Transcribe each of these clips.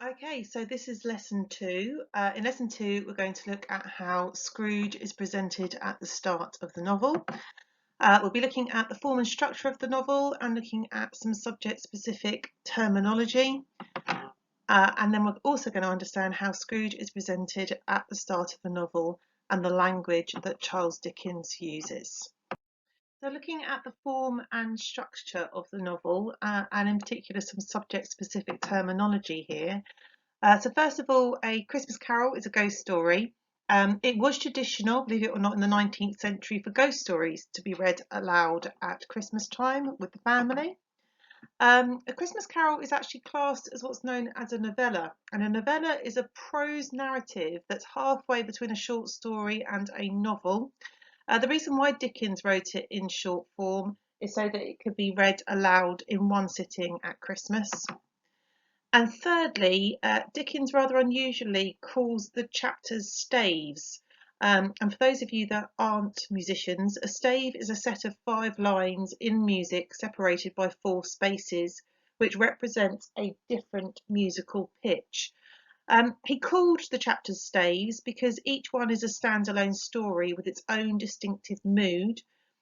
Okay, so this is lesson two. In lesson two, we're going to look at how Scrooge is presented at the start of the novel. We'll be looking at the form and structure of the novel and looking at some subject-specific terminology. And then we're also going to understand how Scrooge is presented at the start of the novel and the language that Charles Dickens uses. So looking at the form and structure of the novel, and in particular some subject-specific terminology here. So first of all, A Christmas Carol is a ghost story. It was traditional, believe it or not, in the 19th century for ghost stories to be read aloud at Christmas time with the family. A Christmas Carol is actually classed as what's known as a novella, and a novella is a prose narrative that's halfway between a short story and a novel. The reason why Dickens wrote it in short form is so that it could be read aloud in one sitting at Christmas. And thirdly, Dickens rather unusually calls the chapters staves. And for those of you that aren't musicians, a stave is a set of 5 lines in music separated by 4 spaces, which represents a different musical pitch. He called the chapters staves because each one is a standalone story with its own distinctive mood,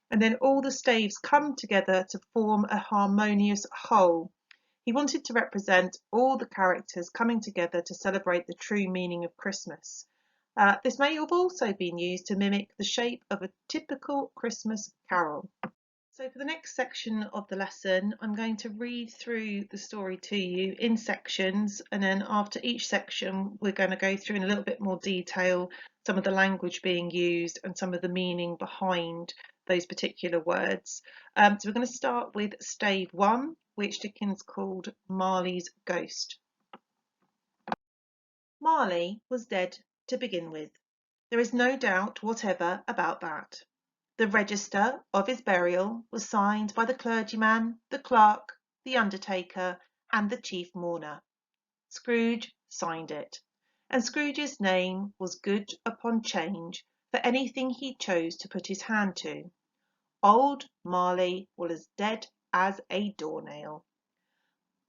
and then all the staves come together to form a harmonious whole. He wanted to represent all the characters coming together to celebrate the true meaning of Christmas. This may have also been used to mimic the shape of a typical Christmas carol. So for the next section of the lesson, I'm going to read through the story to you in sections, and then after each section, we're going to go through in a little bit more detail some of the language being used and some of the meaning behind those particular words. So we're going to start with Stave One, which Dickens called Marley's Ghost. Marley was dead to begin with. There is no doubt whatever about that. The register of his burial was signed by the clergyman, the clerk, the undertaker, and the chief mourner. Scrooge signed it, and Scrooge's name was good upon change for anything he chose to put his hand to. Old Marley was as dead as a doornail.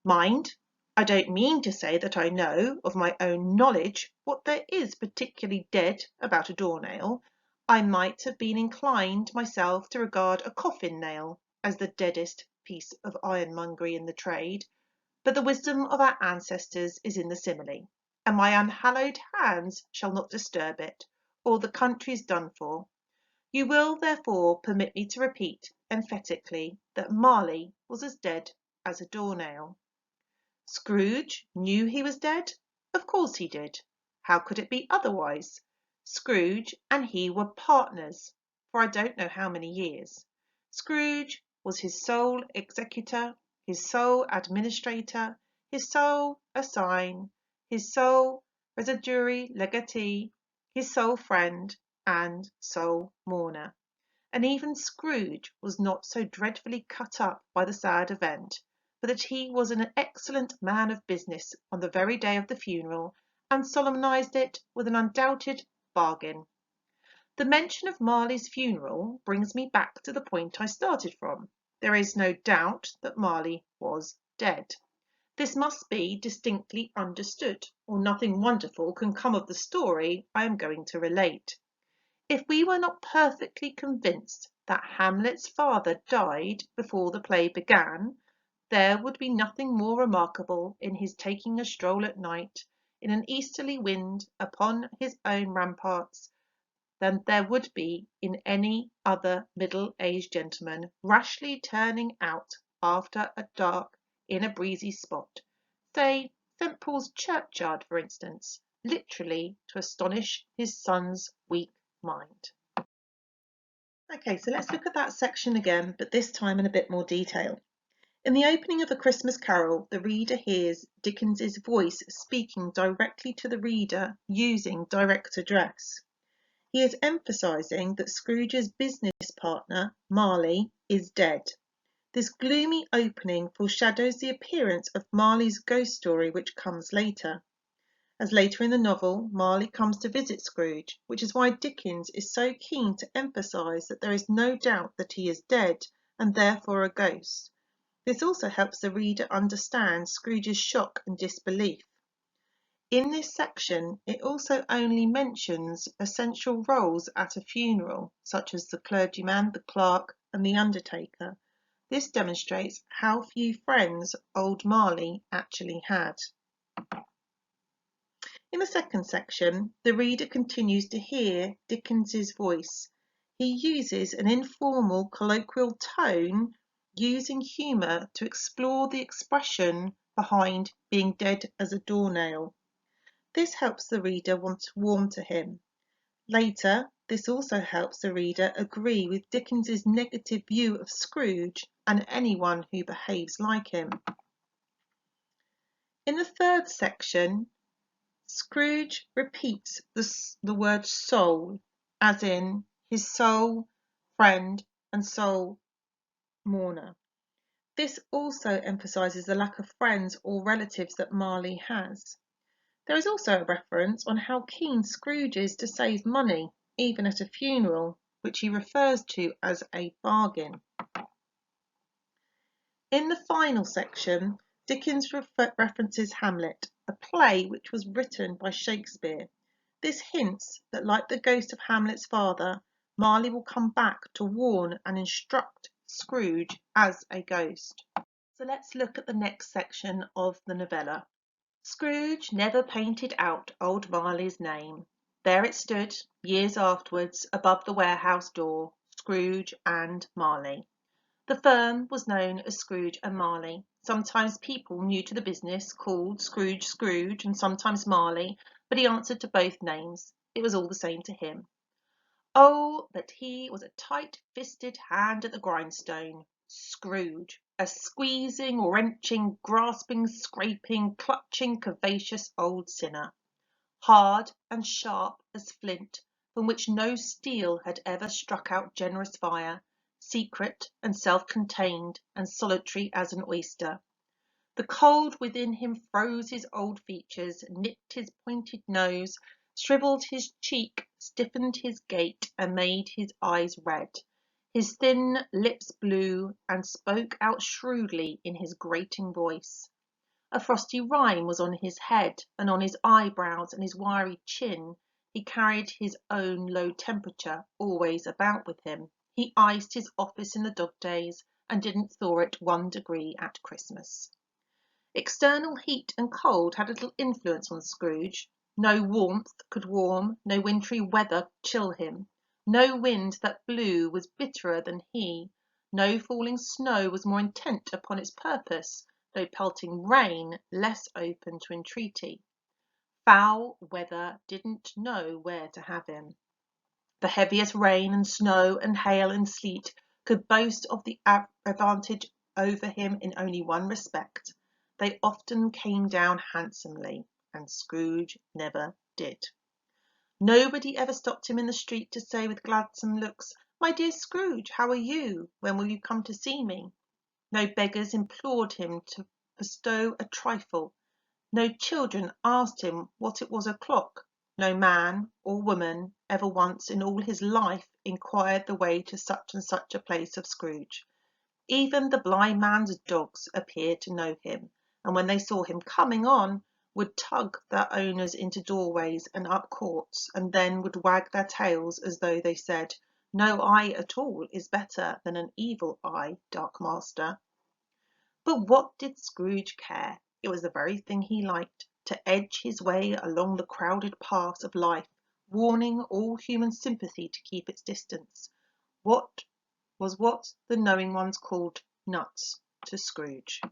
Mind, I don't mean to say that I know of my own knowledge what there is particularly dead about a doornail. I might have been inclined myself to regard a coffin nail as the deadest piece of ironmongery in the trade, but the wisdom of our ancestors is in the simile, and my unhallowed hands shall not disturb it, or the country's done for. You will therefore permit me to repeat emphatically that Marley was as dead as a doornail. Scrooge knew he was dead? Of course he did. How could it be otherwise? Scrooge and he were partners for I don't know how many years. Scrooge was his sole executor, his sole administrator, his sole assign, his sole residuary legatee, his sole friend, and sole mourner. And even Scrooge was not so dreadfully cut up by the sad event, but that he was an excellent man of business on the very day of the funeral, and solemnized it with an undoubted bargain. The mention of Marley's funeral brings me back to the point I started from. There is no doubt that Marley was dead. This must be distinctly understood, or nothing wonderful can come of the story I am going to relate. If we were not perfectly convinced that Hamlet's father died before the play began, there would be nothing more remarkable in his taking a stroll at night in an easterly wind upon his own ramparts than there would be in any other middle-aged gentleman rashly turning out after a dark in a breezy spot, say St. Paul's churchyard, for instance, literally to astonish his son's weak mind. Okay, so let's look at that section again, but this time in a bit more detail. In the opening of A Christmas Carol, the reader hears Dickens's voice speaking directly to the reader using direct address. He is emphasising that Scrooge's business partner, Marley, is dead. This gloomy opening foreshadows the appearance of Marley's ghost story, which comes later. As later in the novel, Marley comes to visit Scrooge, which is why Dickens is so keen to emphasise that there is no doubt that he is dead and therefore a ghost. This also helps the reader understand Scrooge's shock and disbelief. In this section, it also only mentions essential roles at a funeral, such as the clergyman, the clerk, and the undertaker. This demonstrates how few friends old Marley actually had. In the second section, the reader continues to hear Dickens's voice. He uses an informal, colloquial tone, using humour to explore the expression behind being dead as a doornail. This helps the reader want to warm to him. Later, this also helps the reader agree with Dickens's negative view of Scrooge and anyone who behaves like him. In the third section, Scrooge repeats the word soul, as in his soul, friend, and soul mourner. This also emphasises the lack of friends or relatives that Marley has. There is also a reference on how keen Scrooge is to save money, even at a funeral, which he refers to as a bargain. In the final section, Dickens references Hamlet, a play which was written by Shakespeare. This hints that, like the ghost of Hamlet's father, Marley will come back to warn and instruct Scrooge as a ghost. So let's look at the next section of the novella. Scrooge never painted out old Marley's name. There it stood, years afterwards, above the warehouse door, Scrooge and Marley. The firm was known as Scrooge and Marley. Sometimes people new to the business called Scrooge Scrooge and sometimes Marley, but he answered to both names. It was all the same to him. Oh, that he was a tight-fisted hand at the grindstone. Scrooge, a squeezing, wrenching, grasping, scraping, clutching, curvaceous old sinner, hard and sharp as flint, from which no steel had ever struck out generous fire, secret and self-contained and solitary as an oyster. The cold within him froze his old features, nipped his pointed nose, shriveled his cheek, stiffened his gait, and made his eyes red. His thin lips blew, and spoke out shrewdly in his grating voice. A frosty rime was on his head, and on his eyebrows and his wiry chin. He carried his own low temperature always about with him. He iced his office in the dog days, and didn't thaw it 1 degree at Christmas. External heat and cold had little influence on Scrooge. No warmth could warm, no wintry weather chill him. No wind that blew was bitterer than he. No falling snow was more intent upon its purpose, no pelting rain less open to entreaty. Foul weather didn't know where to have him. The heaviest rain and snow and hail and sleet could boast of the advantage over him in only one respect. They often came down handsomely, and Scrooge never did. Nobody ever stopped him in the street to say with gladsome looks, "My dear Scrooge, how are you? When will you come to see me?" No beggars implored him to bestow a trifle. No children asked him what it was o'clock. No man or woman ever once in all his life inquired the way to such and such a place of Scrooge. Even the blind man's dogs appeared to know him, and when they saw him coming on, would tug their owners into doorways and up courts, and then would wag their tails as though they said, "No eye at all is better than an evil eye, dark master." But what did Scrooge care? It was the very thing he liked, to edge his way along the crowded paths of life, warning all human sympathy to keep its distance. What the knowing ones called nuts to Scrooge.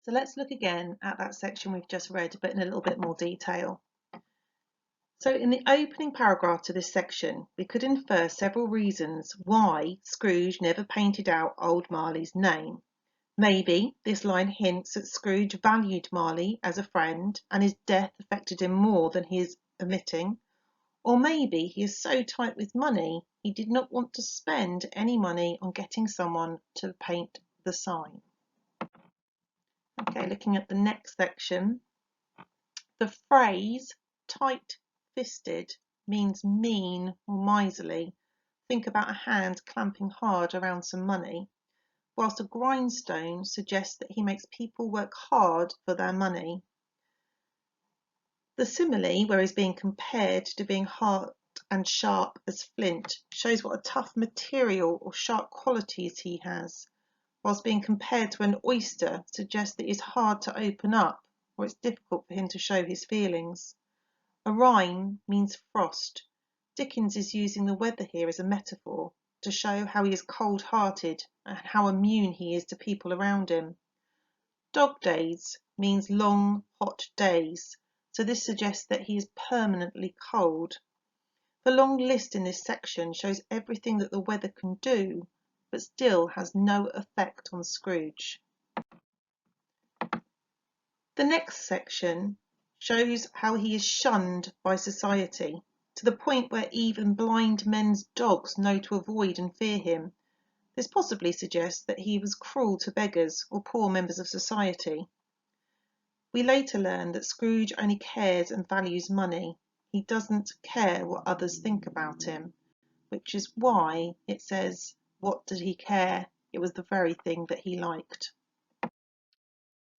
So let's look again at that section we've just read, but in a little bit more detail. So in the opening paragraph to this section, we could infer several reasons why Scrooge never painted out old Marley's name. Maybe this line hints that Scrooge valued Marley as a friend and his death affected him more than he is admitting. Or maybe he is so tight with money he did not want to spend any money on getting someone to paint the sign. Okay, looking at the next section, the phrase tight-fisted means mean or miserly. Think about a hand clamping hard around some money, whilst a grindstone suggests that he makes people work hard for their money. The simile, where he's being compared to being hard and sharp as flint, shows what a tough material or sharp qualities he has, whilst being compared to an oyster suggests that he's hard to open up, or it's difficult for him to show his feelings. A rhyme means frost. Dickens is using the weather here as a metaphor to show how he is cold-hearted and how immune he is to people around him. Dog days means long, hot days, so this suggests that he is permanently cold. The long list in this section shows everything that the weather can do, but still has no effect on Scrooge. The next section shows how he is shunned by society, to the point where even blind men's dogs know to avoid and fear him. This possibly suggests that he was cruel to beggars or poor members of society. We later learn that Scrooge only cares and values money. He doesn't care what others think about him, which is why it says, what did he care? It was the very thing that he liked.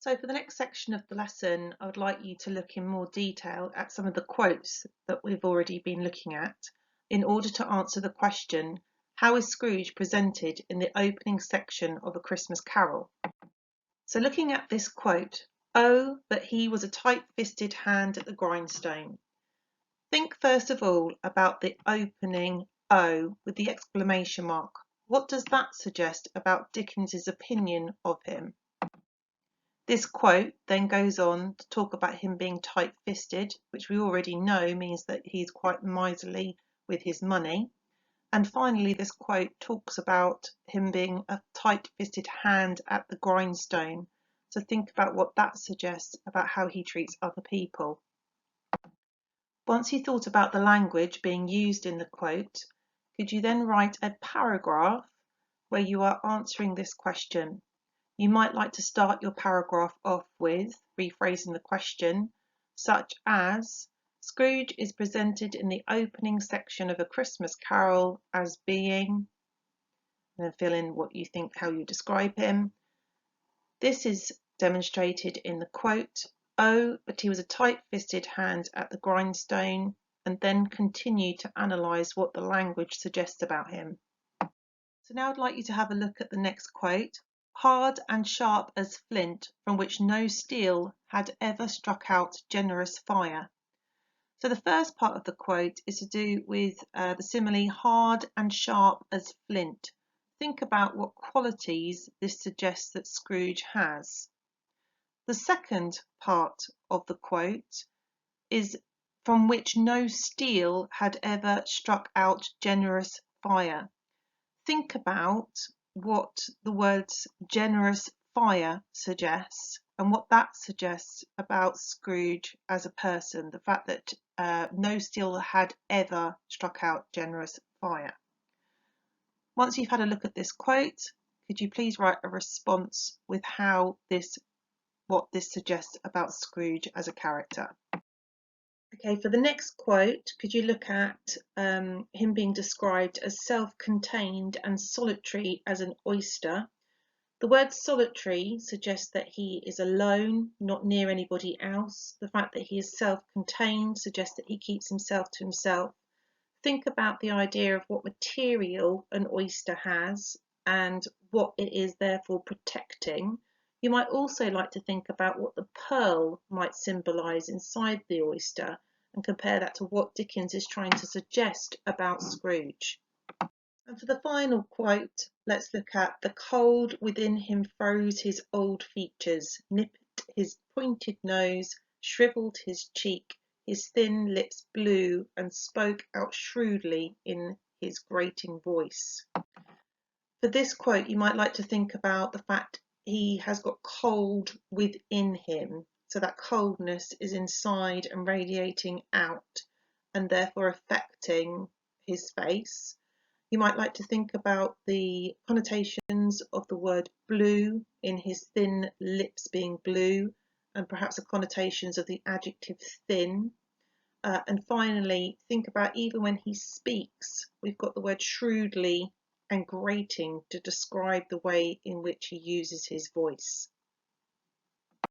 So for the next section of the lesson, I would like you to look in more detail at some of the quotes that we've already been looking at in order to answer the question, how is Scrooge presented in the opening section of A Christmas Carol? So looking at this quote, "Oh, but he was a tight-fisted hand at the grindstone." Think first of all about the opening "oh" with the exclamation mark. What does that suggest about Dickens's opinion of him? This quote then goes on to talk about him being tight-fisted, which we already know means that he's quite miserly with his money. And finally, this quote talks about him being a tight-fisted hand at the grindstone. So think about what that suggests about how he treats other people. Once you thought about the language being used in the quote, could you then write a paragraph where you are answering this question? You might like to start your paragraph off with rephrasing the question, such as, Scrooge is presented in the opening section of A Christmas Carol as being, and then fill in what you think, how you describe him. This is demonstrated in the quote, "Oh, but he was a tight-fisted hand at the grindstone," and then continue to analyse what the language suggests about him. So now I'd like you to have a look at the next quote, "Hard and sharp as flint, from which no steel had ever struck out generous fire." So the first part of the quote is to do with the simile hard and sharp as flint. Think about what qualities this suggests that Scrooge has. The second part of the quote is from which no steel had ever struck out generous fire. Think about what the words generous fire suggests and what that suggests about Scrooge as a person, the fact that no steel had ever struck out generous fire. Once you've had a look at this quote, could you please write a response with what this suggests about Scrooge as a character? Okay, for the next quote, could you look at him being described as self-contained and solitary as an oyster? The word solitary suggests that he is alone, not near anybody else. The fact that he is self-contained suggests that he keeps himself to himself. Think about the idea of what material an oyster has and what it is therefore protecting. You might also like to think about what the pearl might symbolise inside the oyster and compare that to what Dickens is trying to suggest about Scrooge. And for the final quote, let's look at "the cold within him froze his old features, nipped his pointed nose, shrivelled his cheek, his thin lips blew, and spoke out shrewdly in his grating voice." For this quote, you might like to think about the fact he has got cold within him. So that coldness is inside and radiating out and therefore affecting his face. You might like to think about the connotations of the word blue in his thin lips being blue, and perhaps the connotations of the adjective thin. And finally, think about even when he speaks, we've got the word shrewdly and grating to describe the way in which he uses his voice.